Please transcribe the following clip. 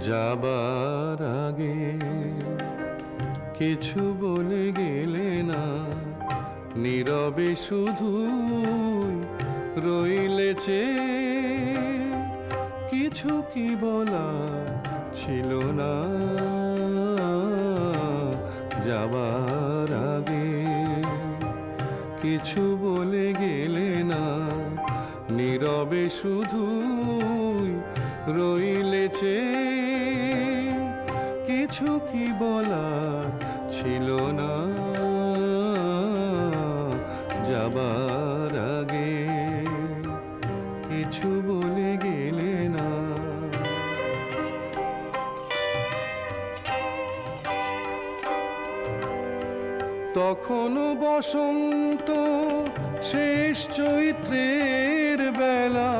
যাবার আগে কিছু বলে গেলে না, নীরবে শুধু রইলে চেয়ে। কিছু কি বলা ছিল না যাবার আগে, কিছু বলে গেলে না, নীরবে শুধু রইলে চেয়ে। কিছু কি বলা ছিল না যাবার আগে, কিছু বলে গেলে না। তখনও বসন্ত শেষ চৈত্রের বেলা,